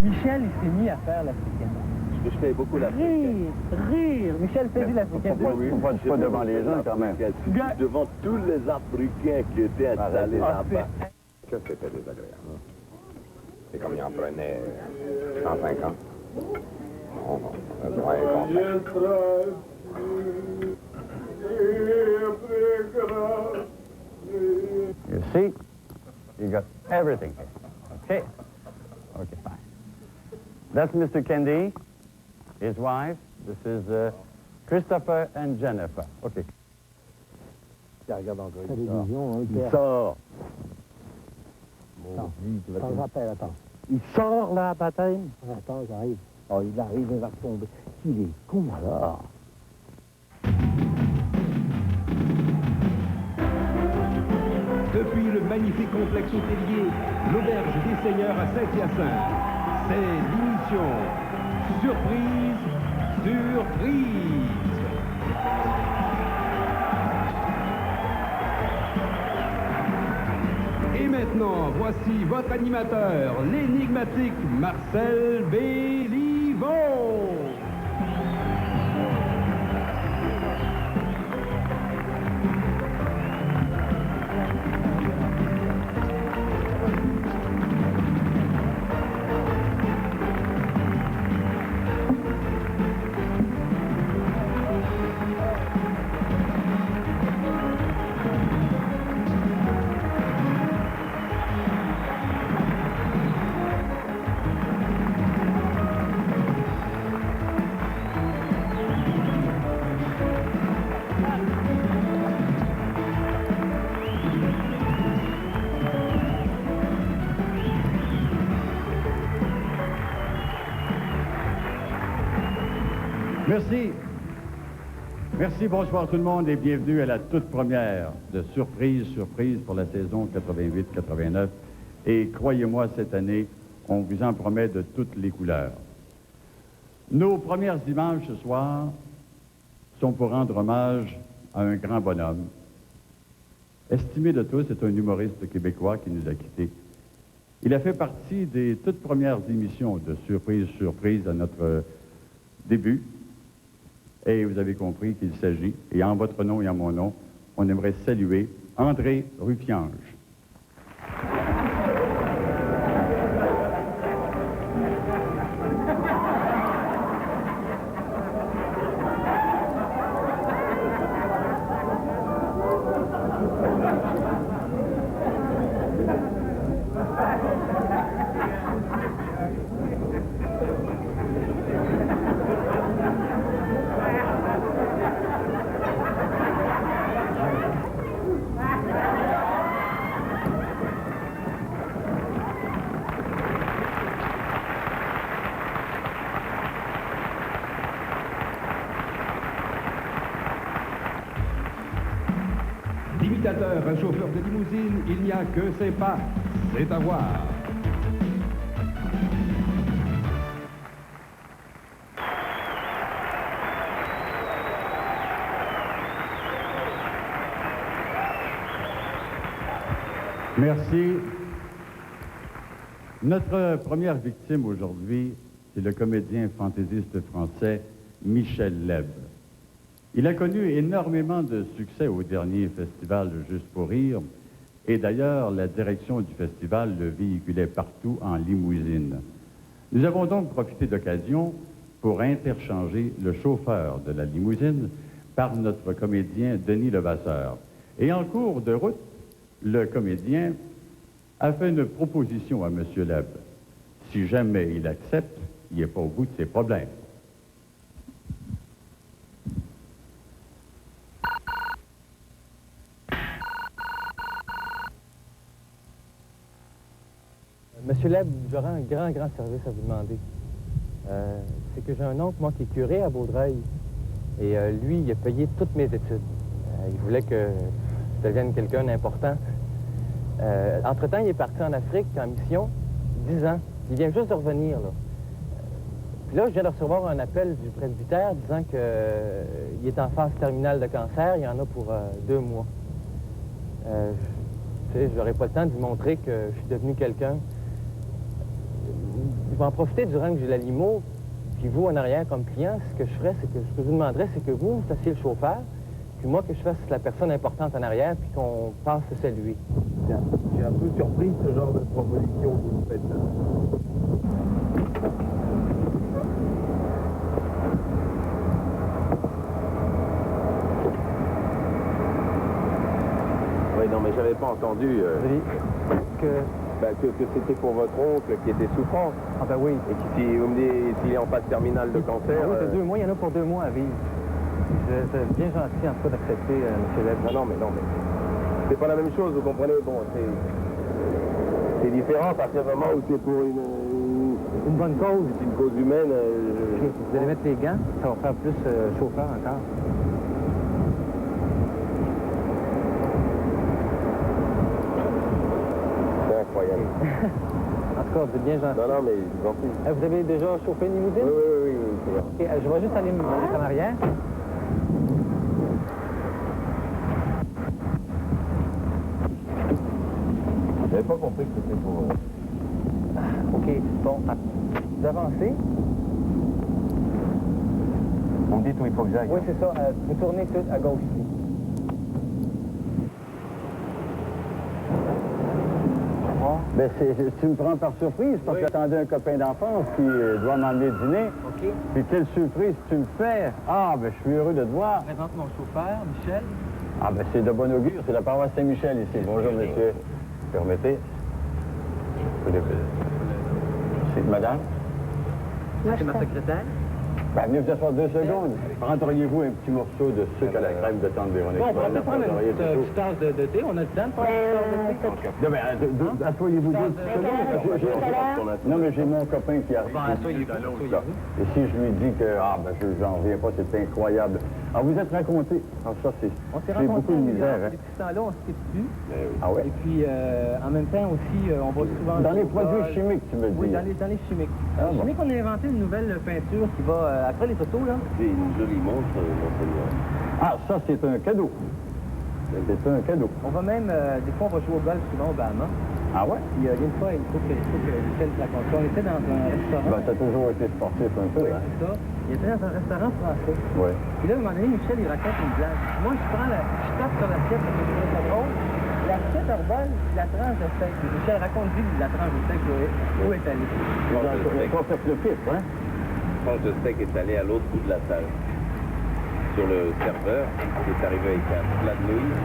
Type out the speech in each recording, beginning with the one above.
Michel, il s'est mis à faire l'africaine. Je fais beaucoup l'africaine. Rire. Michel faisait l'africaine. Oui, Pas devant les gens, quand même. Devant tous les Africains qui étaient installés là-bas. Que c'était désagréable. C'est comme il en prenait 150. On est content. You see, you got everything here. Okay. Okay, fine. That's Mr. Kendi, his wife. This is Christopher and Jennifer. Okay. Regarde encore. Il sort. Attends, je rappelle, attends. Il sort, là, à baptême? Attends, j'arrive. Oh, il arrive, il va retomber. Il est con, alors. Depuis le magnifique complexe hôtelier, l'auberge des Seigneurs à Saint-Hyacinthe, c'est l'émission Surprise, Surprise. Et maintenant, voici votre animateur, l'énigmatique Marcel Béliveau. Merci. Merci, bonsoir tout le monde et bienvenue à la toute première de Surprise, Surprise pour la saison 88-89. Et croyez-moi, cette année, on vous en promet de toutes les couleurs. Nos premières images ce soir sont pour rendre hommage à un grand bonhomme. Estimé de tous, c'est un humoriste québécois qui nous a quittés. Il a fait partie des toutes premières émissions de Surprise, Surprise à notre début. Et vous avez compris qu'il s'agit, et en votre nom et en mon nom, on aimerait saluer André Rupiange. D'imitateur, un chauffeur de limousine, il n'y a que ses pas, c'est à voir. Merci. Notre première victime aujourd'hui, c'est le comédien fantaisiste français Michel Leb. Il a connu énormément de succès au dernier festival Juste pour rire, et d'ailleurs, la direction du festival le véhiculait partout en limousine. Nous avons donc profité d'occasion pour interchanger le chauffeur de la limousine par notre comédien Denis Levasseur. Et en cours de route, le comédien a fait une proposition à M. Leb. Si jamais il accepte, il n'est pas au bout de ses problèmes. Monsieur Leb, j'aurais un grand service à vous demander. C'est que j'ai un oncle, moi, qui est curé à Vaudreuil. Et lui, il a payé toutes mes études. Il voulait que je devienne quelqu'un d'important. Entre-temps, il est parti en Afrique en mission, 10 ans. Il vient juste de revenir, là. Puis là, je viens de recevoir un appel du presbytère disant qu'il est en phase terminale de cancer. Il y en a pour 2 mois. Tu sais, j'aurais pas le temps de lui montrer que je suis devenu quelqu'un. vais en profiter durant que j'ai la limo, puis vous, en arrière, comme client, ce que je ferais, c'est que ce que je vous demanderais, c'est que vous fassiez le chauffeur, puis moi, que je fasse la personne importante en arrière, puis qu'on passe saluer. Je suis un peu surpris de ce genre de proposition que vous faites. Oui, non, mais j'avais pas entendu que c'était pour votre oncle qui était souffrant. Ah ben oui. Et qui, si vous me dites s'il est en phase terminale de cancer... Ah oui, c'est 2 mois, il y en a pour 2 mois à vivre. C'est bien gentil, en tout cas, d'accepter, M. Leb. Non, mais c'est pas la même chose, vous comprenez. Bon, c'est différent à partir du moment où c'est pour une bonne cause. C'est une cause humaine. Vous allez mettre les gants, ça va faire plus chauffeur encore. C'est incroyable. En tout cas, vous êtes bien gentil. Non, mais je vous en prie. Vous avez déjà chauffé une limousine? Oui, c'est vrai. OK, je vais juste aller me mettre en arrière. J'avais pas compris que c'était pour... OK, bon, vous avancez. On me dit où il faut que j'aille. Oui, c'est ça. Vous tournez tout à gauche ici. Ben, tu me prends par surprise parce que j'attendais un copain d'enfance qui doit m'emmener dîner. OK. Puis quelle surprise tu me fais. Ah, ben, je suis heureux de te voir. Je présente mon chauffeur, Michel. Ah, ben, c'est de bon augure. C'est la paroisse Saint-Michel ici. Bonjour, monsieur. Permettez. C'est madame? C'est ma secrétaire. Ben, venez vous asseoir 2 secondes. Prendriez-vous un petit morceau de sucre à la crème de tante Véronique? Bon, on pourrait prendre une petite tasse de thé. On a le temps de prendre une tasse de thé. Non, mais assoyez-vous 2 secondes. Non, mais j'ai mon copain qui arrive. Bon, asseyez-vous. Et si je lui dis que, j'en reviens pas, c'est incroyable. Alors, vous êtes raconté. Alors, ça, c'est j'ai beaucoup de misère. Depuis ce temps-là, on ne se quitte plus. Ah ouais? Et puis, en même temps aussi, on va souvent... Dans les produits chimiques, tu me dis? Oui, dans les chimiques. Ah, bon. Chimiques, on a inventé une nouvelle peinture qui va, après les autos, là. C'est une jolie montre, monseigneur. Ah, ça, c'est un cadeau. C'est un cadeau. On va même, des fois, on va jouer au golf souvent au Bahamas. Ah ouais? Puis, une fois, il faut que Michel la compte. On était dans un restaurant. Ben, t'as toujours été sportif un peu, hein? C'est ça. Il était dans un restaurant français. Oui. Puis là, à un moment donné, Michel, il raconte une blague. Moi, je tape sur l'assiette parce que je trouve ça drôle. L'assiette revole, la tranche de steak. Michel raconte lui la tranche de steak où est allée. Pas fait le pif, hein? La tranche de steak est allée à l'autre bout de la salle. Sur le serveur, qui est arrivé avec un plat de nouilles.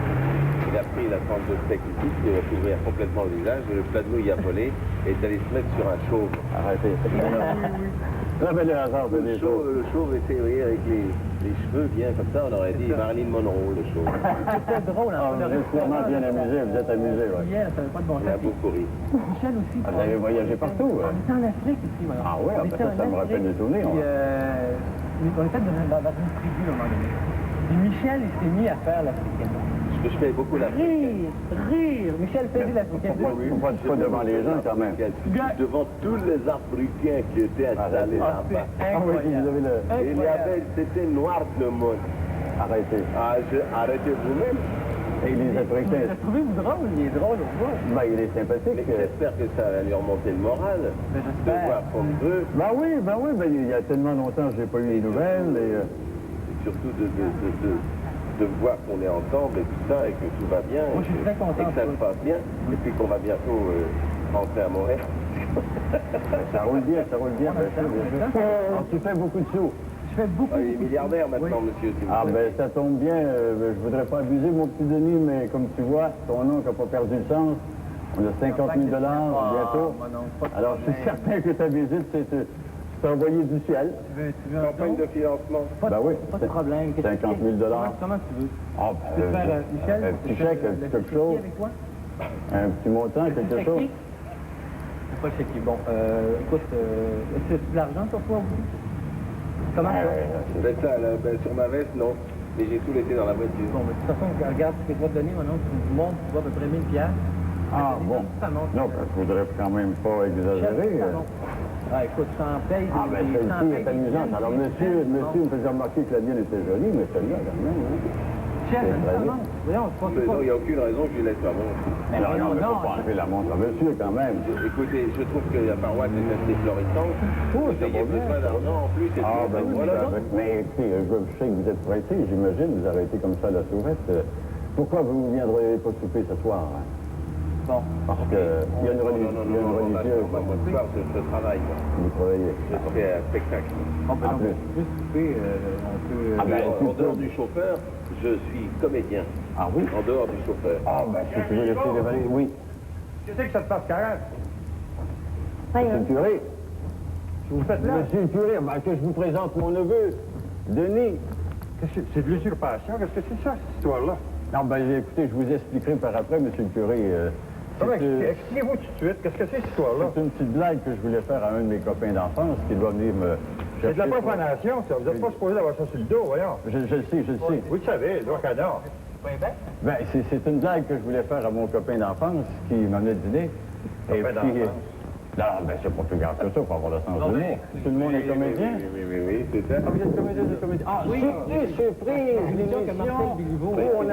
Il a pris la tranche de steak ici, qui va couvrir complètement le visage, et le plat de nouilles a volé et est allé se mettre sur un chauve. Arrêtez. Là, ben, le hasard de des choses. Le chauve était, vous voyez, avec les cheveux bien comme ça, on aurait dit Marilyn Monroe, le chauve. C'était drôle, hein? Vous êtes sûrement bien amusé, vous êtes amusé, oui. Hier, ça n'avait pas de bon Il a sens. beaucoup ri. Michel aussi. Vous avez voyagé partout, On hein? était en Afrique ici, maintenant. Ah ouais, On ben était ça en me rappelle Afrique, des souvenirs, puis, ouais. on était dans une tribu, à un moment donné. Puis Michel, il s'est mis à faire l'africaine. Je fais beaucoup la Rire. Michel faisait l'africaine. Faut pas devant les gens, quand même. Devant tous les Africains qui étaient installés Ah, c'est là-bas. Ah oui, vous avez le... Il y avait, c'était noir de monde. Arrêtez. Arrêtez vous-même. Et les Africains... Trouvez-vous drôle? Il est drôle au bout. Ben, il est sympathique. Mais j'espère que ça va lui remonter le moral. Ben, De j'espère. voir qu'on veut, Ben oui, il y a tellement longtemps que j'ai pas eu les nouvelles, et... et surtout de voir qu'on est ensemble et tout ça, et que tout va bien. Moi, je suis très content Et que ça de se passe bien. Et puis qu'on va bientôt rentrer à Montréal. Ça roule bien, bien sûr, bien sûr. Alors, tu fais beaucoup de sous. Je fais beaucoup. Ah, il est milliardaire maintenant, monsieur. s'il vous Ah, plaît. ben, ça tombe bien. Je voudrais pas abuser, mon petit Denis, mais comme tu vois, ton oncle n'a pas perdu le sens. On a 50 000 bientôt. Alors, je suis certain que ta visite, c'est envoyé du ciel. Tu veux un Campagne don? de financement. Ben oui. Pas de problème. 50 000 Comment tu veux? Ah, Tu veux faire, Michel? un petit chèque, quelque chose. Avec toi? Un petit montant, quelque chose. C'est pas chéquier. Bon, écoute, est-ce que tu as de l'argent sur toi aussi? Comment ça? Ben ça, là, ben, sur ma veste, non. Mais j'ai tout laissé dans la voiture. Bon, mais de toute façon, regarde ce que je vais te donner maintenant. Tu me montres, tu vois à peu près 1000 $. Ah, bon. Ça monte. Non, ben, je voudrais quand même pas exagérer. Ah, écoute, ça en paye. Ah, ben, celle-ci est amusante. Alors, monsieur me faisait remarquer que la mienne était jolie, mais celle-là, quand même, hein. Chef, C'est très bien. voyons, je pense Non, pas. il n'y a aucune raison que je lui laisse la montre. Mais Non, non, mais non, faut pas enlever la montre à monsieur quand même. Écoutez, je trouve que la paroisse est assez florissante. Vous ayez besoin d'argent en plus et Ah, tout. ben oui, Voilà. mais écoutez, je sais que vous êtes pressé, j'imagine, vous avez été comme ça à la Sauvette. Pourquoi vous ne viendrez pas souper ce soir? Hein? Bon. Parce qu'il y a une religieuse. Moi, ce soir, je travaille. Moi. Vous travaillez. Je fais un spectacle. On peut En plus. souper, on peut... Ah, ben, En dehors du chauffeur, je suis comédien. Ah oui? En dehors du chauffeur. Ah, ben, si tu veux laisser les valises, oui. Qu'est-ce que ça te passe, Karen? Monsieur le curé. Vous faites là? Monsieur le curé, ben, que je vous présente mon neveu, Denis. C'est de l'usurpation. Qu'est-ce que c'est ça, cette histoire-là? Non, ben, écoutez, je vous expliquerai par après, monsieur le curé. Expliquez-vous tout de suite. Qu'est-ce que c'est, cette histoire-là? C'est une petite blague que je voulais faire à un de mes copains d'enfance qui doit venir me chercher. C'est de la pour- profanation, ça. Vous n'êtes pas supposé d'avoir ça sur le dos, voyons. Je le sais, je le sais. Vous le savez, donc alors. Ben, c'est une blague que je voulais faire à mon copain d'enfance qui m'amenait dîner. Et Copain puis... d'enfance? Non, ben, c'est pas plus grave que ça, pour avoir le sens de l'humour. Tout le monde est comédien. Oui, c'est ça. Ah, vous êtes comédien, vous êtes comédien. Ah, surprise, l'émission où on a...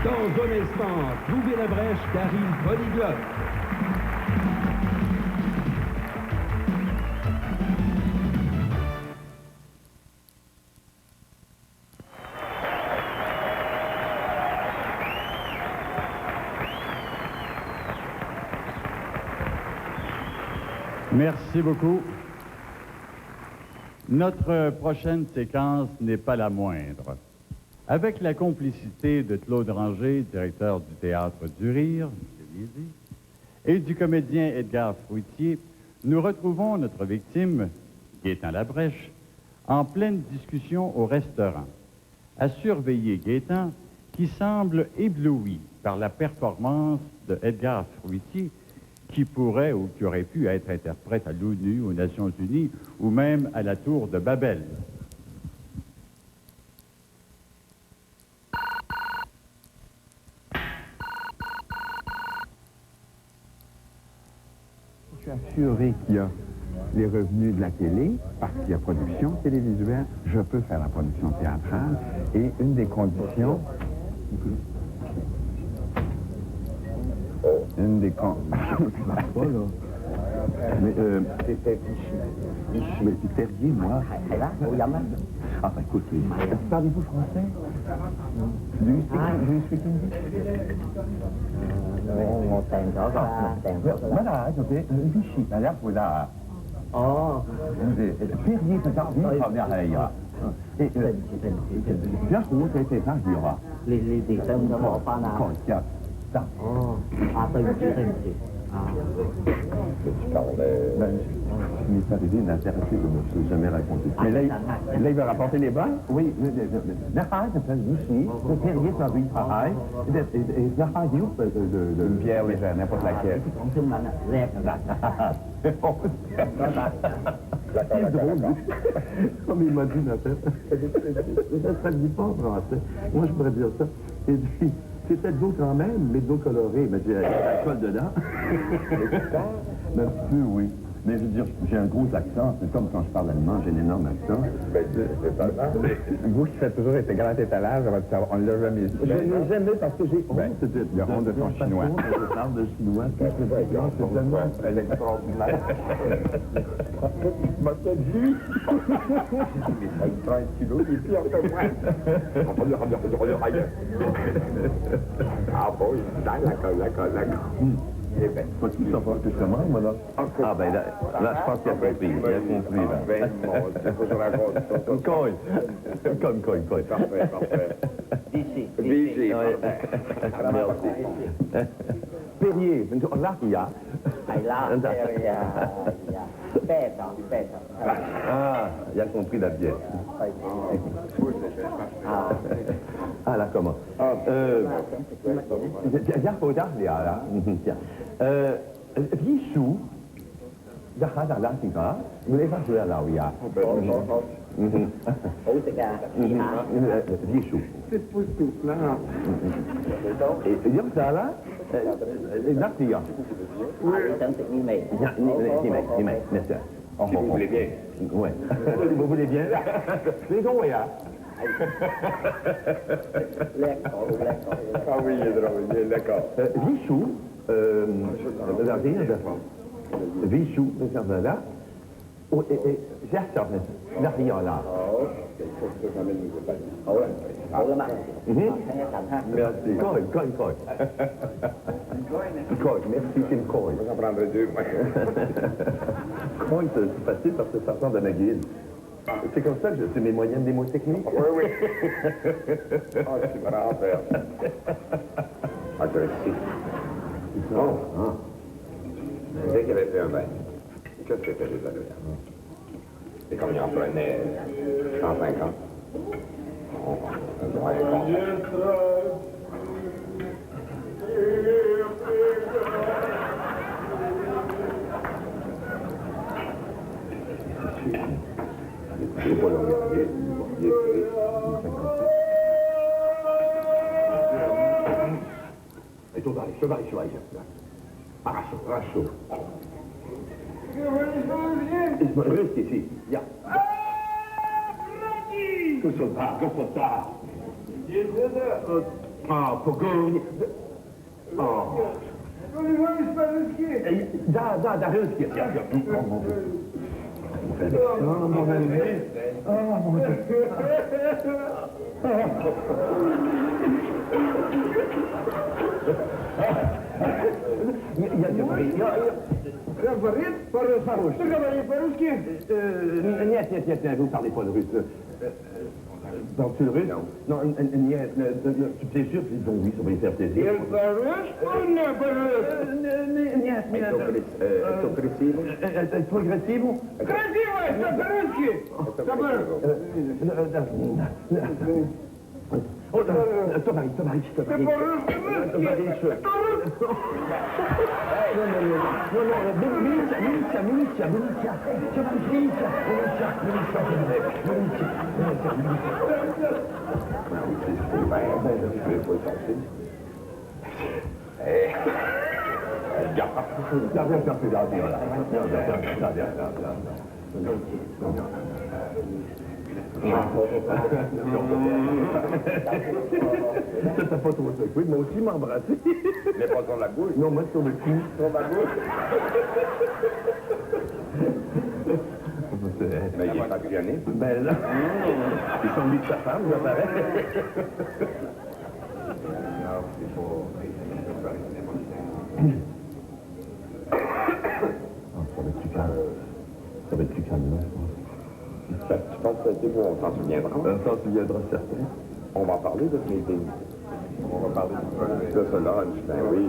Dans un instant, trouvez la brèche d'Harry Polyglotte. Merci beaucoup. Notre prochaine séquence n'est pas la moindre. Avec la complicité de Claude Ranger, directeur du Théâtre du Rire, je l'ai dit, et du comédien Edgar Fruitier, nous retrouvons notre victime, Gaétan Labrèche, en pleine discussion au restaurant. À surveiller Gaétan, qui semble ébloui par la performance de Edgar Fruitier, qui pourrait ou qui aurait pu être interprète à l'ONU, aux Nations Unies, ou même à la Tour de Babel. Je suis assuré qu'il y a les revenus de la télé, parce qu'il y a production télévisuelle, je peux faire la production théâtrale, et une des conditions... Une des conditions... pas, là. Mais, mais Terrier, moi... Ah, ben, écoutez, parlez-vous français? Do you speak English? Voilà, okay. Vichy, là, voilà. Oh. Perrier, c'est ça, oui, ça vient là. Et, bien sûr, c'était ça, il y aura. Les thèmes de mon panard. Ça. Oh. Ah, ça, il m'est arrivé d'intéressé que je ne jamais raconté. Mais là, il va rapporter les bonnes? Oui. L'affaire s'appelle Vichy, le Terrier, ça lui travaille. Et l'affaire de une bière légère, n'importe laquelle. C'est drôle, comme il m'a dit, ma tête. Ça ne dit pas en français. Moi, je pourrais dire ça. Et puis, c'était de l'eau quand même, mais de l'eau colorée. Mais j'ai l'alcool dedans. Mais un petit peu, oui. Mais je veux dire, j'ai un gros accent. C'est comme quand je parle allemand, j'ai un énorme accent. Vous qui faites toujours été grand étalage, on ne l'a jamais dit. Je ne l'ai jamais parce que j'ai honte. Il y a honte de ton chinois. Je parle de chinois. C'est tellement extraordinaire. Il m'a fait lui. Il prend un kilo, il est pire que moi. Ah bon, il d'accord. Eh bien, pas tout savoir que je commande, moi, là. Ah, ben là, je pense qu'il a compris. Il a compris, là. Ben, bon, c'est pas sur la route. Colle. Parfait. D'ici. Merci. Perrier, là, il y a. Ah, il a compris la pièce. Ah, là, comment? Ja, goedendag, ja. Wie sou? Ja, ga daar laat ik gaan. Ik wil even zo naar jou, ja. 好食啊，試下。Vieux chou. Et Yum Sala, Nartia. 你想食呢味？ Merci. Vous voulez bien. Ouais. Vous voulez bien? C'est bon, ouais. Ah oui, il est drôle, il est d'accord. Vichou, Vichou, là. J'ai acheté l'arrière là. 好啦嘛，聽一陣哈。 Merci. Coi. Merci, c'est une coi. J'en prendrai deux, moi. Coi, c'est facile parce que ça ressemble à ma guide. C'est comme ça que je sais mes moyennes des mots techniques. Oui. Ah, c'est vraiment faire. Ah, je le sais. Bon. Dès qu'il avait fait un bain, qu'est-ce que c'était désagréable? C'est comme il en prenait 150. On doit être content. Il est pas long, il est Et toi, cheval. Arrache-chaud. Reste ici. Ja. Gossota. Ah, pogoni. Oh. Da Ruski. Ja. Oh, mon ami. Oh, mon Dieu. Я говорит по-русски. Ты говоришь по-русски? Нет, vous parlez pas le russe. Parles-tu le russe? Non, niet, tu es sûr qu'ils vont oui, ça va lui faire plaisir. Я по-русски, не по-русски. Нет, Это красиво. Progressivo? Красиво, это по-русски. Товарищ. Ты по-русски, русский. Ça t'a pas trop secoué, moi aussi m'embrasser. Mais pas sur la bouche. Non, moi sur le cou. Sur la bouche. Mais il est passionné. Ben là, ils sont mis de sa femme, ça paraît. Non, c'est pas... Ça va être plus calme, là, je pense. Tu penses que c'est bon, on s'en souviendra? On s'en souviendra certain. On va parler de ce meeting. On va parler de ce lunch, ben oui.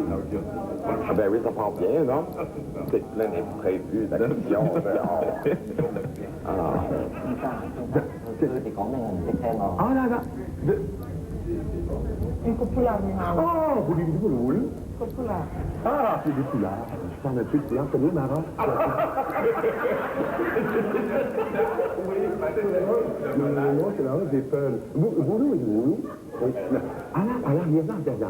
Ah ben oui, ça part bien, non? C'est plein d'imprévus, d'actions, Ah. 你講咩我唔識聽喎。 Ah là là. Une copula, mi mamma. Oh, vous voulez du boulot? Copula. Ah, c'est des poulards. Je parle un peu de séance, ça veut, Mara? Non, c'est là, j'ai peur. Boulot, boulot. Ah là, il y a là, là.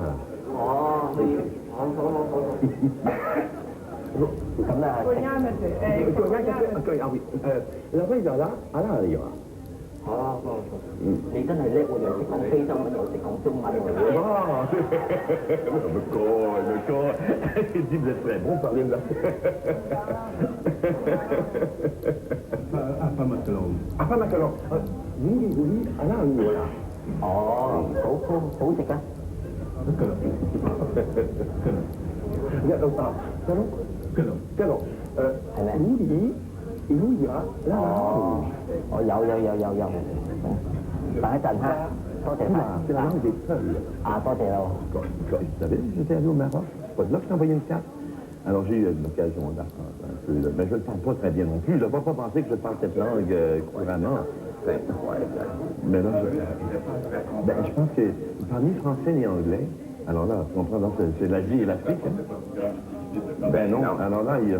Cognamete. Ah oui. Là-bas, il y a là, il y a là. 哦，你真係叻喎，又識講非洲文，又識講中文喎。 Ah, le corps. Il dit, vous êtes très bon, parlez là. Apa makalong. Hindi, ala, wala. 哦，好食啊！ Kalong. Iluya, là. 哦，有。等一陣哈，多謝晒。 C'est la langue des feuilles. 啊，多謝咯。 Vous savez, j'étais allé au Maroc. C'est pas de là que je t'ai envoyé une carte. Alors j'ai eu l'occasion d'apprendre un peu, mais je ne le parle pas très bien non plus. Je ne vais pas penser que je parle cette langue couramment. Mais là, je pense que je parle ni français ni anglais. Alors là, tu comprends, c'est l'Asie et l'Afrique. Hein? Ben non, alors là, il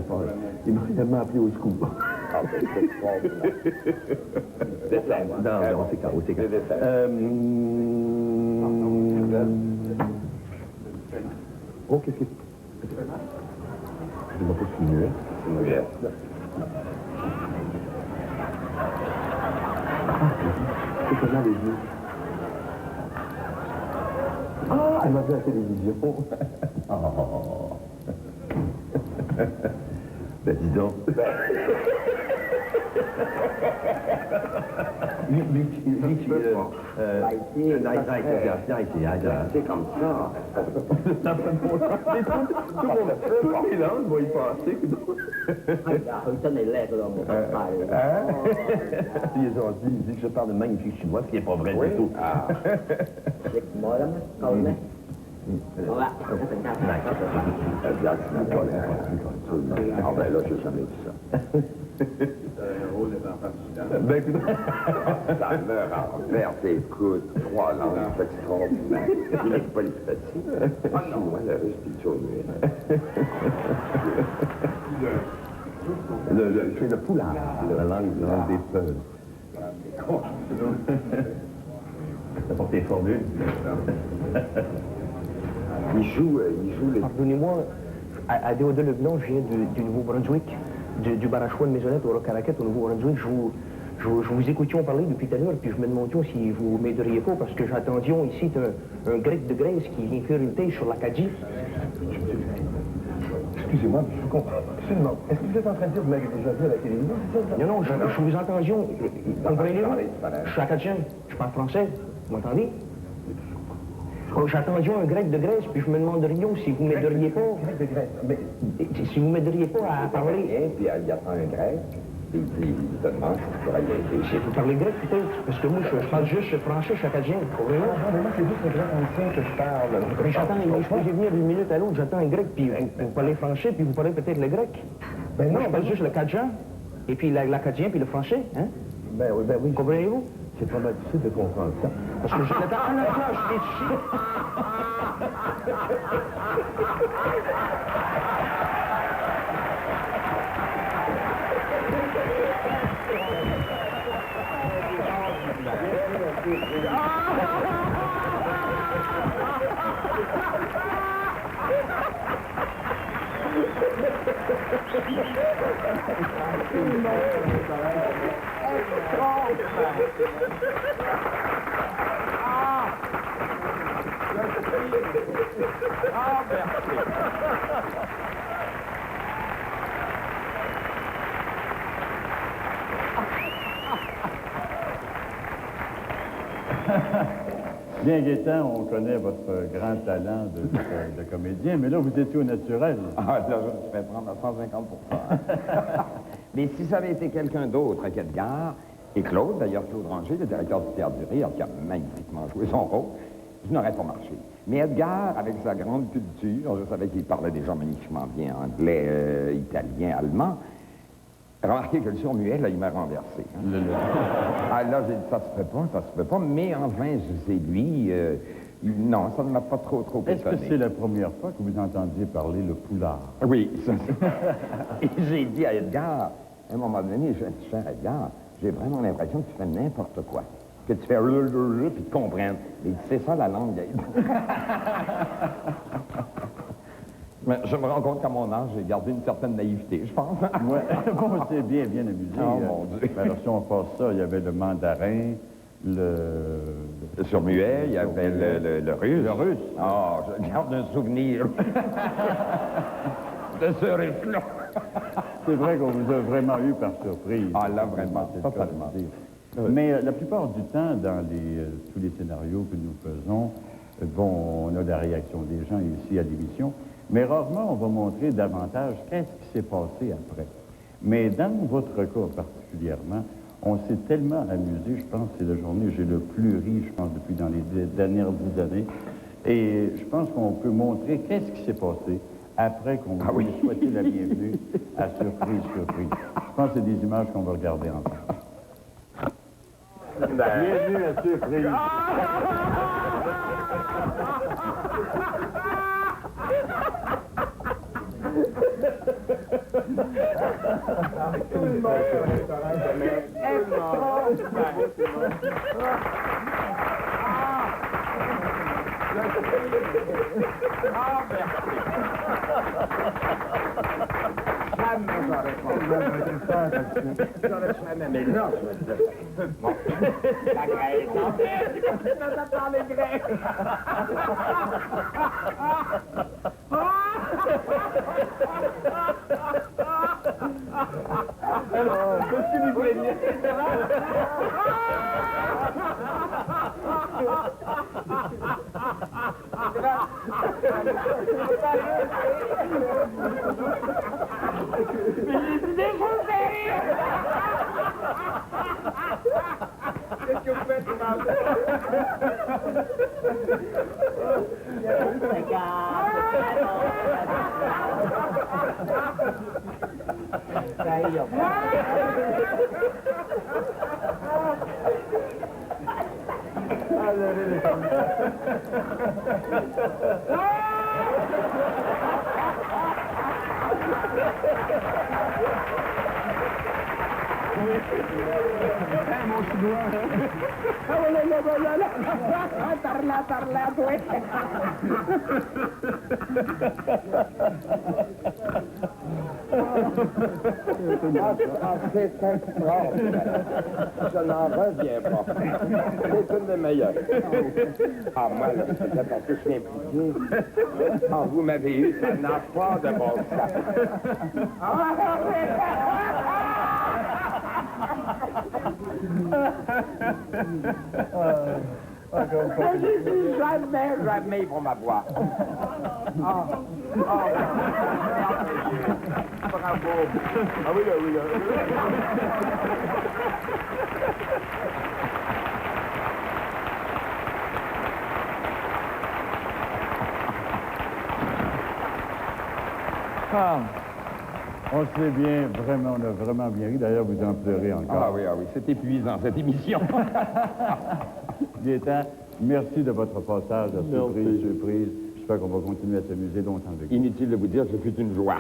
m'a appelé au secours. Ah, ben, c'est extraordinaire. Dessert. Non, c'est clair, c'est clair. Le dessert. Oh, qu'est-ce que... Je ne vois pas si muet. C'est muet. C'est comment les yeux? Ah, elle m'a vu à la télévision. Oh. Ben, dis donc. C'est comme ça. Toutes les langues vont y passer. Ils ont dit que je parle de magnifique chinois, ce qui n'est pas vrai du tout. Ah. Ah ben là, je n'ai jamais dit ça. Ben écoute, Ça meurt en vert, écoute, 3 langues, c'est extraordinaire. Il n'est pas les petits. Ah non, moi, le russe, puis c'est le poulard, la langue des feuilles. T'as porté les formules. il joue les... Pardonnez-moi, Adéoda Leblanc, je viens du Nouveau-Brunswick, du Barachois de Maisonnette au Roc-à-Raquette au Nouveau-Brunswick. Je vous écoutions parler depuis tout à l'heure, puis je me demandais si vous m'aideriez pas, parce que j'attendions ici un grec de Grèce qui vient faire une thèse sur l'Acadie. Excusez-moi, je comprends absolument. Est-ce que vous êtes en train de dire que vous m'avez déjà vu à la télévision? Non, je vous entendions. Comprenez-vous? Je suis acadien, je parle français, vous m'entendez? J'attendions un grec de Grèce, puis je me demanderions si vous m'aideriez pas. Grec de Grèce, mais... Si vous m'aideriez pas à parler. Puis il attend un grec, puis il te demande si tu pourrais y aider. Vous parlez grec peut-être? Parce que moi, je parle juste français, je suis acadien. Comprenez-vous? Non, mais moi, c'est juste le grec ancien que je parle. Mais j'attends, je peux venir d'une minute à l'autre, j'attends un grec, puis vous parlez français, puis vous parlez peut-être le grec. Ben Moi, non, je parle juste le cadjan, et puis l'acadien, puis le français, hein? Ben oui. Comprenez-vous? C'est pas mal difficile de comprendre ça. Parce que j'étais en attends, je suis ici. Bien, Gaétan, on connaît votre grand talent de comédien, mais là, vous étiez au naturel. Ah, là, je me fais prendre à 150%. Mais si ça avait été quelqu'un d'autre qu'Edgar, et Claude, d'ailleurs, Claude Ranger, le directeur du Théâtre du Rire, qui a magnifiquement joué son rôle, je n'aurais pas marché. Mais Edgar, avec sa grande culture, je savais qu'il parlait déjà magnifiquement bien anglais, italien, allemand. Remarquez que le surmuet, là, il m'a renversé. Hein. Ah, là, j'ai dit, ça se fait pas, mais enfin, c'est lui, non, ça ne m'a pas trop Est-ce étonné. que c'est la première fois que vous entendiez parler le poulard? Oui, ça, et j'ai dit à Edgar, à un moment donné, je dis, cher Edgar, j'ai vraiment l'impression que tu fais n'importe quoi. Que tu fais puis tu comprennes. Et c'est ça la langue, Gaëtan. Mais je me rends compte qu'à mon âge, j'ai gardé une certaine naïveté, je pense. Oui, bon, c'est bien amusé. Oh, mon Dieu. Alors, si on passe ça, il y avait le mandarin, le surmuet, il y avait le russe. Le russe. Ah, je garde un souvenir de ce russe-là. C'est vrai qu'on vous a vraiment eu par surprise. Ah, là, vraiment, c'est totalement. Mais la plupart du temps, dans tous les scénarios que nous faisons, bon, on a la réaction des gens ici à l'émission, mais rarement on va montrer davantage qu'est-ce qui s'est passé après. Mais dans votre cas particulièrement, on s'est tellement amusé, je pense que c'est la journée où j'ai le plus ri, je pense, depuis dans les dernières 10 années. Et je pense qu'on peut montrer qu'est-ce qui s'est passé après qu'on vous ait souhaité la bienvenue à Surprise. Je pense que c'est des images qu'on va regarder ensemble. Bienvenue à Surprise. Tout le monde au restaurant demain. Jamais, mais là, je veux dire. Bon. La Grèce, en fait, ça parle grec. Alors, qu'est-ce que vous plaignez? Qu'est-ce que vous faites, C'est extraordinaire. Je n'en reviens pas. C'est une des meilleures. Ah, moi, là, c'est parce que je suis impliqué. Ah, vous m'avez eu, ça n'a pas de bon sens. J'ai dit jamais ils vont m'avoir. Bravo. Ah oui, là, oui, là. Ah, on se fait bien, vraiment, on a vraiment bien ri. D'ailleurs, vous en pleurez encore. Ah oui, c'est épuisant, cette émission. Gaétan, merci de votre passage à surprise. J'espère qu'on va continuer à s'amuser longtemps avec vous. Inutile de vous dire que ce fut une joie.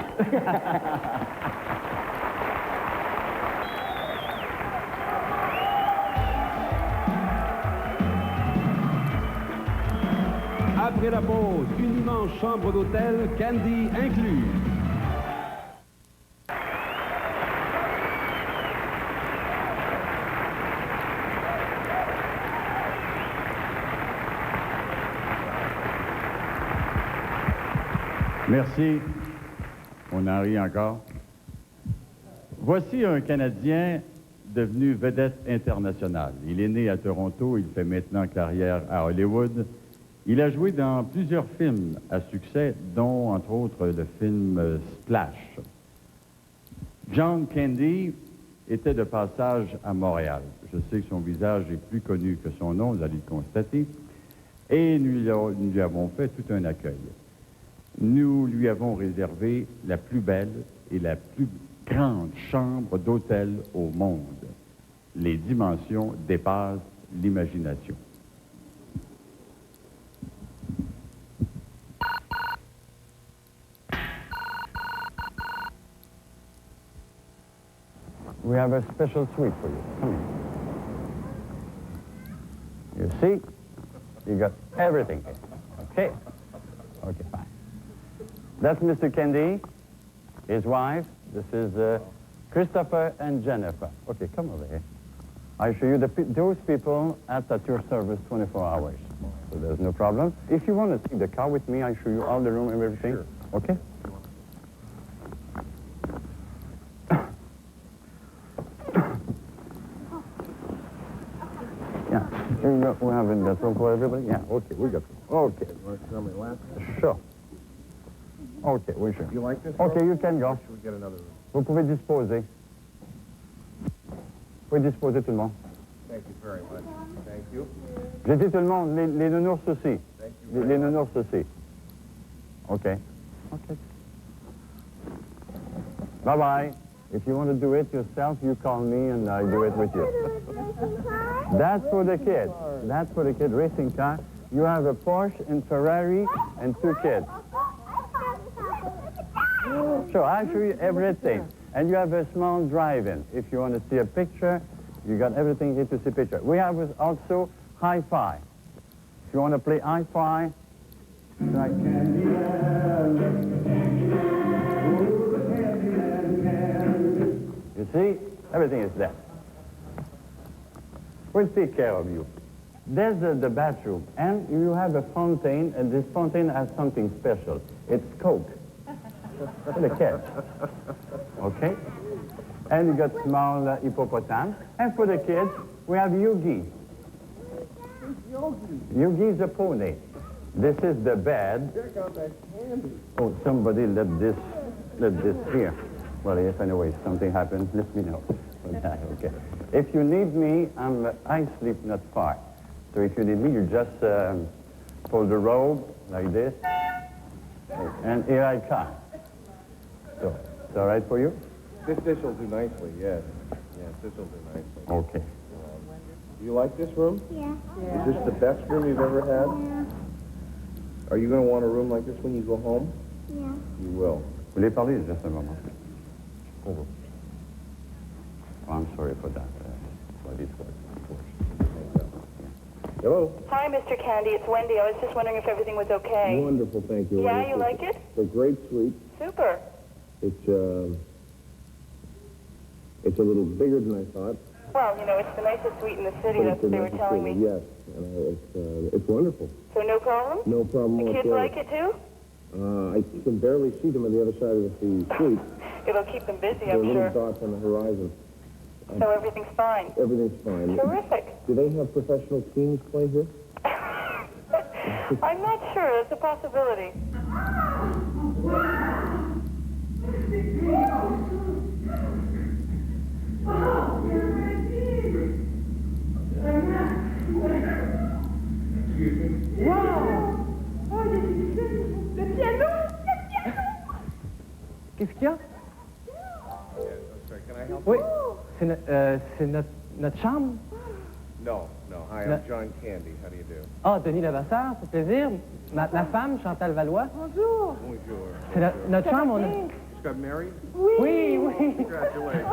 Après la pause, une immense chambre d'hôtel, Candy inclus. Merci. On en rit encore. Voici un Canadien devenu vedette internationale. Il est né à Toronto, il fait maintenant carrière à Hollywood. Il a joué dans plusieurs films à succès, dont, entre autres, le film Splash. John Candy était de passage à Montréal. Je sais que son visage est plus connu que son nom, vous allez le constater. Et nous lui avons fait tout un accueil. Nous lui avons réservé la plus belle et la plus grande chambre d'hôtel au monde. Les dimensions dépassent l'imagination. We have a special suite for you. Come in. You see? You got everything here. Okay. Okay, fine. That's Mr. Candy, his wife. This is Christopher and Jennifer. Okay, come over here. I show you those people at your service 24 hours. So there's no problem. If you want to take the car with me, I show you all the room and everything. Sure. Okay? Yeah. We have enough room for everybody? Yeah, okay, we got room. Okay. You want to show me last? Sure. Okay, we should. You like this? Okay, you can go. Should we get another room? Vous pouvez disposer. Vous pouvez disposer tout le monde. Thank you very much. Thank you. J'ai dit tout le monde, les nounours aussi. Thank you. Les nounours aussi. Okay. Okay. Bye-bye. If you want to do it yourself, you call me and I do it with you. That's for the kids. That's for the kid racing car. You have a Porsche and Ferrari and 2 kids. Sure, I'll show you everything. And you have a small drive-in. If you want to see a picture, you got everything here to see picture. We have also hi-fi. If you want to play hi-fi, like... You see, everything is there. We'll take care of you. There's the bathroom, and you have a fountain, and this fountain has something special. It's Coke. For the kids. Okay? And you got small hippopotam. And for the kids, we have Yugi. Yugi is a pony. This is the bed. Oh, somebody left this here. Well, if anyway something happens, let me know. Okay. If you need me, I sleep not far. So if you need me, you just pull the robe like this, and here I come. So, it's all right for you? This will do nicely, yes. Yes, this will do nicely. Okay. Do you like this room? Yeah. Is this the best room you've ever had? Yeah. Are you going to want a room like this when you go home? Yeah. You will. Vous voulez parler juste un moment? Oh, I'm sorry for that. For this one. Hello. Hi, Mr. Candy. It's Wendy. I was just wondering if everything was okay. Wonderful, thank you. Yeah, you like it? It's a great suite. Super. It's a little bigger than I thought. Well, you know, it's the nicest suite in the city. But That's it's what a they were nice telling suite, me. Yes, and it's wonderful. So no problem? No problem The kids whatsoever. like it too? I can barely see them on the other side of the suite. It'll keep them busy, There are I'm little sure. dots on the horizon. So everything's fine. Everything's fine. Terrific. Do they have professional teams play here? I'm not sure. It's a possibility. Le piano! Qu'est-ce qu'il y a? Can I help Oui, c'est notre chambre. No. Hi, I'm John Candy. How do you do? Ah, Denis Levasseur, c'est plaisir. Ma femme, Chantal Valois. Bonjour. Bonjour. C'est notre chambre, on a... Just got married? Oui. Congratulations.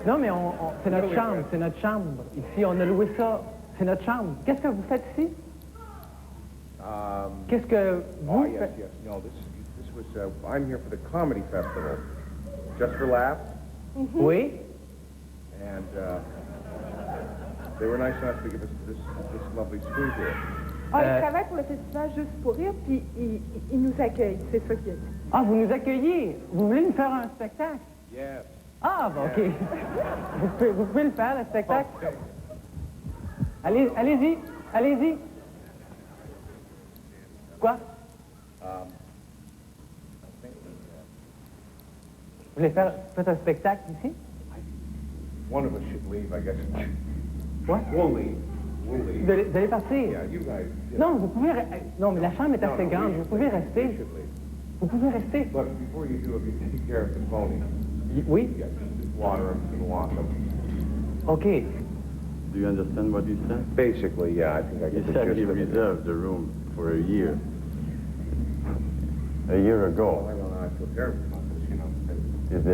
Non, mais c'est notre chambre. Ici, on a loué ça. C'est notre chambre. Qu'est-ce que vous faites ici? Qu'est-ce que vous Yes. faites? No, this was, I'm here for the comedy festival. Just for laughs. Oui. And they were nice enough to give us this lovely suite here. Il travaille pour le festival Juste pour rire, puis il nous accueille. C'est ça qui est. Ah, vous nous accueillez. Vous voulez nous faire un spectacle? Yes. Ah, bon, OK. Vous pouvez le faire, le spectacle? Okay. Allez-y. Quoi? Vous voulez faire un spectacle ici? One of us should leave, I guess. What? We'll leave. Vous allez partir? Yeah, you guys. Non, vous pouvez... Non, mais la chambre est assez grande. Vous pouvez rester. Vous pouvez rester. But before you do, if you take care of the pony, Oui? just water them and walk them. OK. Do you understand what he said? Basically, yeah, I think I He get the said gist he of it. reserved the room for a year. A year ago. I don't know, I feel terrible about this, you know. Is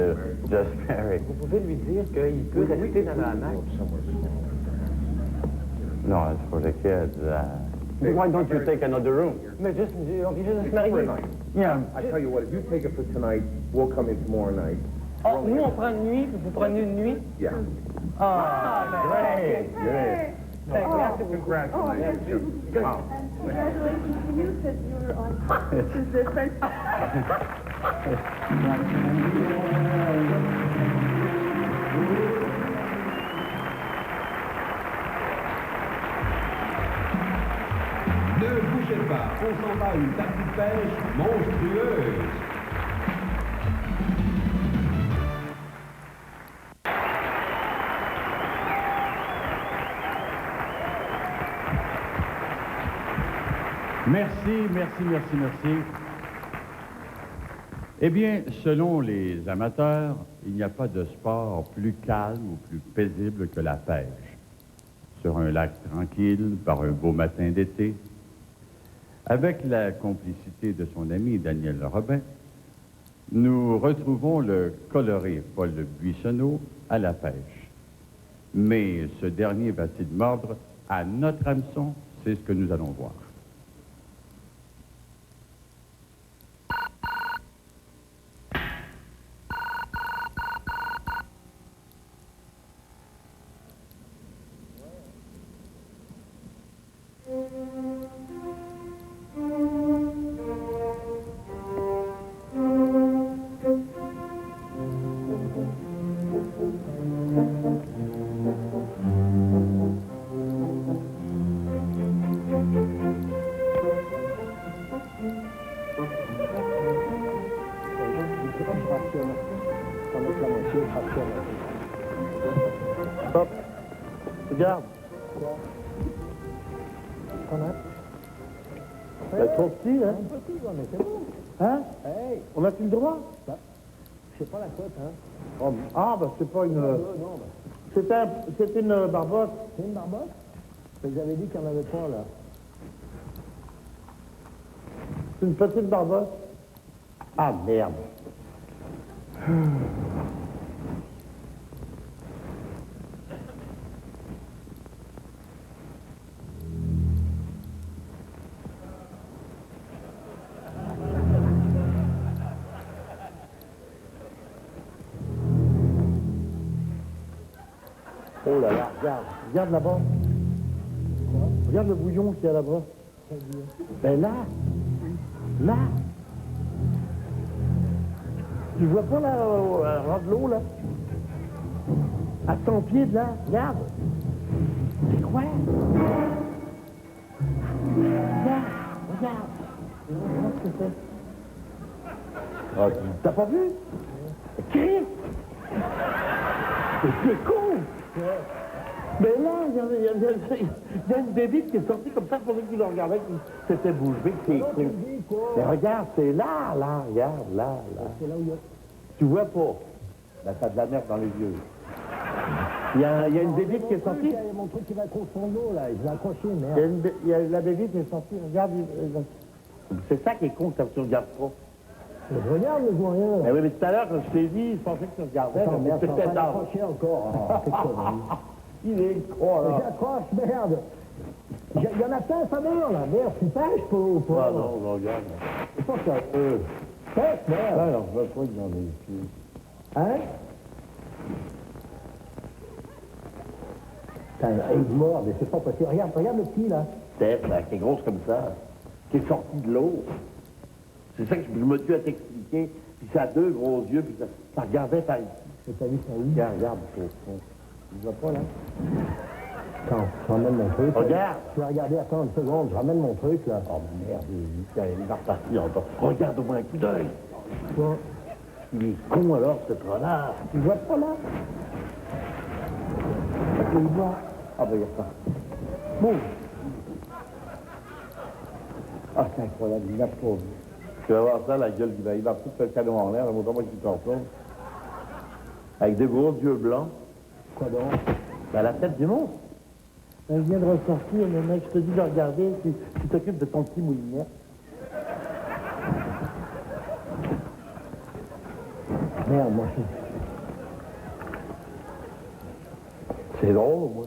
just married? Vous pouvez lui dire qu'il peut rester dans la hamac. No, it's for the kids. Why don't you take another room? Mais juste, on vient juste se marier. Yeah. I tell you what, if you take it for tonight, we'll come in tomorrow night. Oh, nous, on prend une nuit, vous prenez une nuit? Yeah. Ah, Great. Congratulations. Wow. Congratulations to you, because you're on. This is the first. Ne bougez pas, on s'en va à une partie de pêche monstrueuse. Merci. Eh bien, selon les amateurs, il n'y a pas de sport plus calme ou plus paisible que la pêche. Sur un lac tranquille, par un beau matin d'été, avec la complicité de son ami Daniel Robin, nous retrouvons le coloré Paul Buissonneau à la pêche. Mais ce dernier va-t-il mordre à notre hameçon? C'est ce que nous allons voir. Hop. Regarde. Ben, trop petit, hein? Un petit, mais c'est bon. Hein? Hey! On a-tu le droit? C'est pas la cote, hein? Oh, ah, ben c'est pas une... Non, C'est une barbotte. c'est une barbotte? Mais j'avais dit qu'il n'y en avait pas, là. C'est une petite barbotte. Ah, merde. Oh là là, regarde, regarde là-bas. Regarde le bouillon qu'il y a là-bas. Ben là, là. Tu vois pas là, au ras de l'eau, là? À 100 pieds de là, regarde. C'est quoi? Regarde, regarde. Regarde ce que c'est. Ah, t'as pas vu? Christ! C'est con! Mais là, il y a une bébite qui est sortie comme ça, il faudrait que tu le regardais, que c'était bougé, que c'est con. Mais regarde, c'est là, regarde, là. C'est là où il y a... Tu vois pas? Ben, t'as de la merde dans les yeux. Il y a une bébite qui est sortie. Il y a mon truc qui va trop son dos, là. Je l'ai accroché, merde. Il y a la bébite qui est sortie, regarde. C'est ça qui est con quand tu regardes pas. Je regarde, mais je vois rien. Mais oui, mais tout à l'heure, quand je t'ai dit, je pensais que tu regardais. Attends, mais merde, c'était je suis en train tard. d'accrocher encore. Ah, c'est connerie. Il est con, là. J'accroche, merde. Il y en a plein, ça meurt, là. Merde, tu pêches, pas ou pas? Ah non, je regarde. C'est pas ça. Pêche, merde. Ah non, je vois pas dans les pieds. Hein? Putain, il mord, mais c'est pas possible. Regarde le petit, là. Tête, là, qui est grosse comme ça, qui est sortie de l'eau. C'est ça que je me tue à t'expliquer. Puis ça a deux gros yeux, puis ça regardait par ici. T'as vu ça où? Regarde, tu vois pas, là? Attends, je ramène mon truc. là. Regarde! Tu vas regarder, attends une seconde, je ramène mon truc, là. Oh merde, il va repartir encore. Regarde au moins un coup d'œil. Quoi? Il est con alors, ce renard. Tu vois pas, là? Tu le vois? Ah ben, il repart. Bon. Ah, c'est incroyable, il n'a pas vu. Tu vas voir ça, la gueule du il va foutre le canon en l'air, montre-moi qu'il t'en plombe. Avec de gros yeux blancs. Quoi donc? Ben, la tête du monstre. Elle vient de ressortir, le mec, je te dis de regarder, tu t'occupes de ton petit moulinet. Merde, moi, je... C'est drôle, au moins.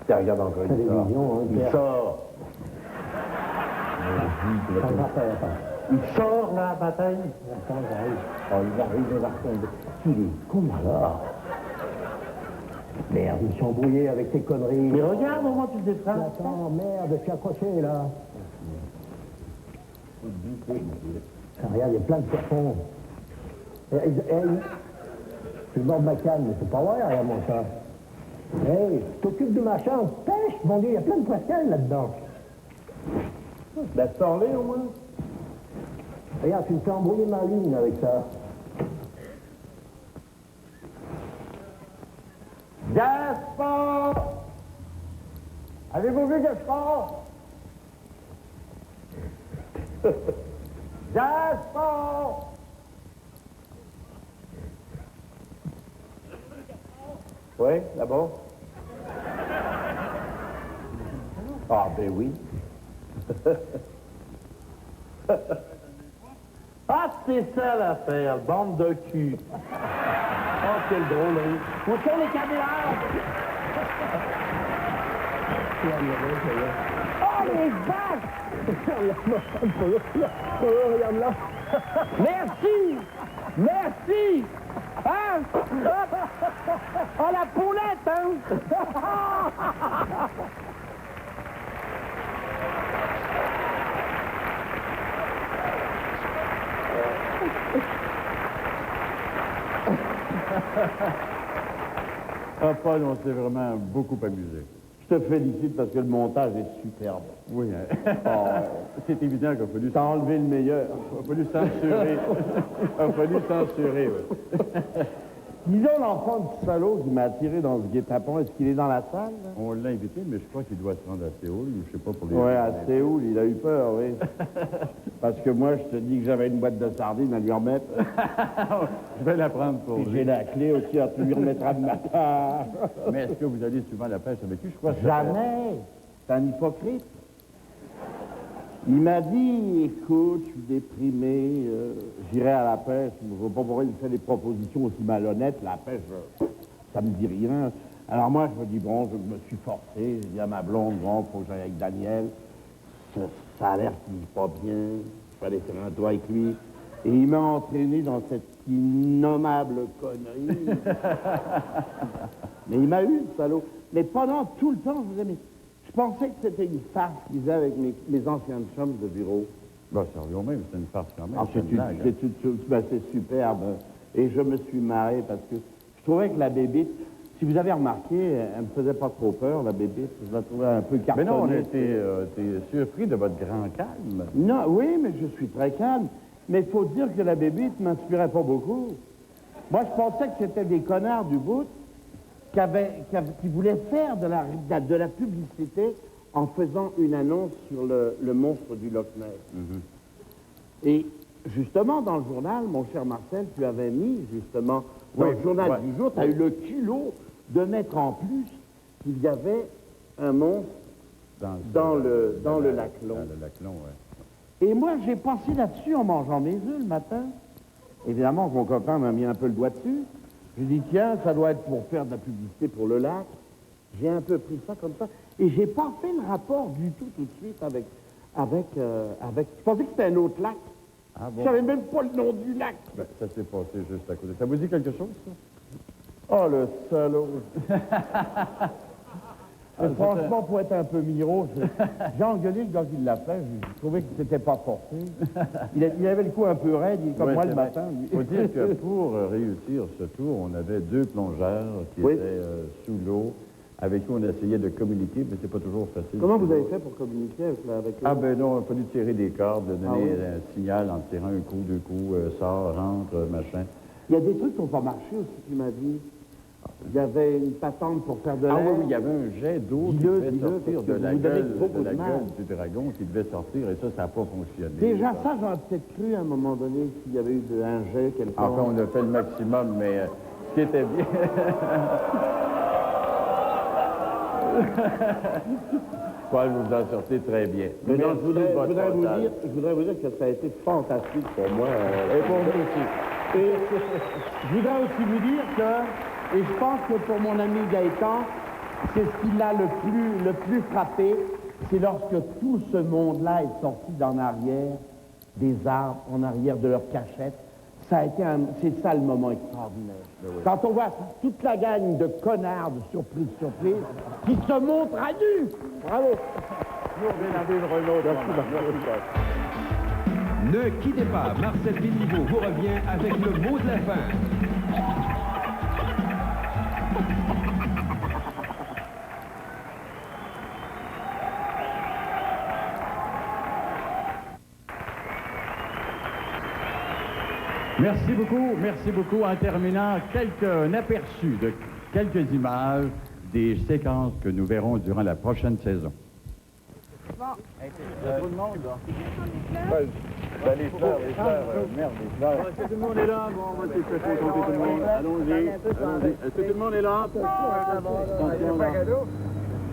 Tiens, regarde encore, il sort. Il sort. Il sort, là, bataille. Attends, j'arrive. Oh, il arrive, il est con, alors. Merde, ils sont embrouillés avec tes conneries. Mais regarde, au moins, tu te défends. Attends, merde, je suis accroché, là. Regarde, il y a plein de poissons. C'est le bord de ma canne, mais c'est pas vrai, regarde mon chat. Hey, tu t'occupes de machin, pêche, mon Dieu, il y a plein de poissons là-dedans. Ben, sors-les, au moins. Regarde, tu me fais embrouiller ma ligne avec ça. Gaspard! Avez-vous vu Gaspard? Gaspard! Oui, là-bas? Ah, ben oui. Ah, c'est ça l'affaire, bande de cul. Oh, quelle drôlerie. Où sont les caméras? Oh, les vaches! Regarde là. Merci! Merci! Hein? Oh, la poulette, hein? Ah, Paul, on s'est vraiment beaucoup amusé. Je te félicite parce que le montage est superbe. Oui, hein? Oh, c'est évident qu'il a fallu... T'as enlevé le meilleur. Il a fallu censurer. Il a fallu censurer, oui. Disons l'enfant du salaud qui m'a attiré dans ce guet-apens. Est-ce qu'il est dans la salle? Là? On l'a invité, mais je crois qu'il doit se rendre à Séoul, ou je sais pas pour les... Oui, à Séoul, il a eu peur, oui. Parce que moi, je te dis que j'avais une boîte de sardines à lui remettre. Je vais la prendre pour Puis lui. j'ai la clé aussi, tu lui remettras de ma part. Mais est-ce que vous allez souvent à la pêche avec lui? Je crois que Jamais. C'est un hypocrite. Il m'a dit, écoute, je suis déprimé, j'irai à la pêche. Je ne vois pas pourquoi il me fait des propositions aussi malhonnêtes. La pêche, ça me dit rien. Alors moi, je me dis, bon, je me suis forcé. J'ai dit à ma blonde, bon, faut que j'aille avec Daniel. Ça a l'air qu'il n'est pas bien. Je vais aller faire un doigt avec lui. Et il m'a entraîné dans cette innommable connerie. Mais il m'a eu, le salaud. Mais pendant tout le temps, je vous ai mis... Je pensais que c'était une farce qu'ils faisaient avec mes anciens chums de bureau. Ben, ça revient même, c'est une farce quand même. Ah, c'est superbe. Et je me suis marré parce que je trouvais que la bébite, si vous avez remarqué, elle me faisait pas trop peur, la bébite. Je la trouvais un peu cartonnée. Mais non, on a été surpris de votre grand calme. Non, oui, mais je suis très calme. Mais il faut dire que la bébite m'inspirait pas beaucoup. Moi, je pensais que c'était des connards du bout qui voulait faire de la publicité en faisant une annonce sur le monstre du Loch Ness. Et justement, dans le journal, mon cher Marcel, tu avais mis, justement, dans le journal du jour, tu as eu le culot de mettre en plus qu'il y avait un monstre dans le lac Long. Dans le lac Long, oui. Et moi, j'ai pensé là-dessus en mangeant mes œufs le matin. Évidemment, mon copain m'a mis un peu le doigt dessus. J'ai dit, tiens, ça doit être pour faire de la publicité pour le lac. J'ai un peu pris ça comme ça. Et j'ai pas fait le rapport du tout de suite avec... Je pensais que c'était un autre lac. Ah bon? Je savais même pas le nom du lac. Ben, ça s'est passé juste à côté. Ça vous dit quelque chose, ça? Oh, le salaud. Franchement, pour être un peu miro, j'ai engueulé le gars qui l'a fait. Je trouvais que c'était pas forcé. Il avait le cou un peu raide, il est comme moi le matin. Il faut dire que pour réussir ce tour, on avait 2 plongeurs qui étaient sous l'eau, avec qui on essayait de communiquer, mais c'est pas toujours facile. Comment vous avez fait pour communiquer avec eux? Ah ben non, il a fallu tirer des cordes, donner un signal en tirant un coup, 2 coups, sort, rentre, machin. Il y a des trucs qui n'ont pas marché aussi, tu m'as dit. Il y avait une patente pour faire de l'air. Ah oui, il y avait un jet d'eau qui devait sortir de la gueule du dragon qui devait sortir, et ça n'a pas fonctionné. Déjà, ça, j'aurais peut-être cru à un moment donné s'il y avait eu un jet, quelque chose. Enfin, on a fait le maximum, mais ce qui était bien... Paul, vous en sortez très bien. Mais non, je voudrais vous dire que ça a été fantastique pour moi. Et pour nous aussi. Et je voudrais aussi vous dire que, et je pense que pour mon ami Gaëtan, c'est ce qui l'a le plus frappé, c'est lorsque tout ce monde-là est sorti d'en arrière, des arbres, en arrière de leur cachette. C'est ça le moment extraordinaire. Quand on voit toute la gang de connards de surprise, qui se montrent à nu. Bravo. Nous, on vient d'avoir le Renault. Ne quittez pas, Marcel Béliveau vous revient avec le mot de la fin. Merci beaucoup. En terminant, un aperçu de quelques images des séquences que nous verrons durant la prochaine saison. Bon. Il y a trop de monde, là. Ben, les fleurs, merde, les fleurs. Est-ce que tout le monde est là? Bon, on va essayer de faire contenter tout le monde. Allons-y, allons-y. Est-ce que tout le monde est là? Attention, là.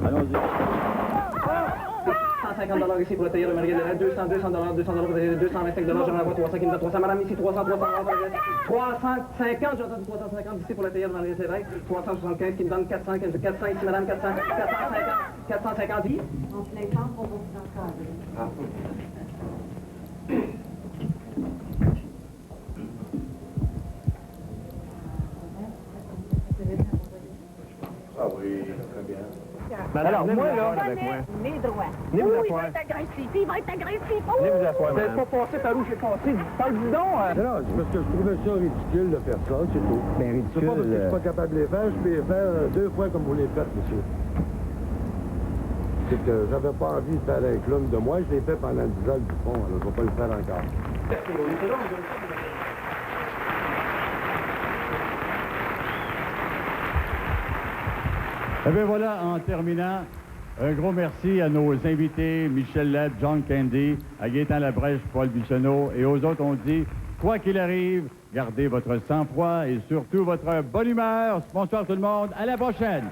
Allons-y. 150 ici pour le tailleur de Marguerite, 200 pour le tailleur, 225 je vais avoir 300 qui me donne 300, madame ici 300, 350, j'entends 350 ici pour le tailleur de Marguerite, 375 qui me donne 400 ici madame, 400, 450 ici. On se les prend pour vous encore. Ah oui, très bien. Alors, moi, là, Les droits. Venez vous Il asseoir. va être agressif, il va être agressif. Venez vous asseoir. Vous n'êtes pas passé par où j'ai passé. Parle-y donc. Non, c'est parce que je trouvais ça ridicule de faire ça, c'est tout. Ben, C'est pas parce que je suis pas capable de les faire, je peux les faire 2 fois comme vous les faites, monsieur. C'est que j'avais pas envie de faire un clown de moi, je l'ai fait pendant 10 ans du fond, alors je vais pas le faire encore. Eh bien voilà, en terminant, un gros merci à nos invités, Michel Leb, John Candy, à Gaétan Labrèche, Paul Bissonneau, et aux autres, on dit, quoi qu'il arrive, gardez votre sang-froid et surtout votre bonne humeur. Bonsoir tout le monde, à la prochaine!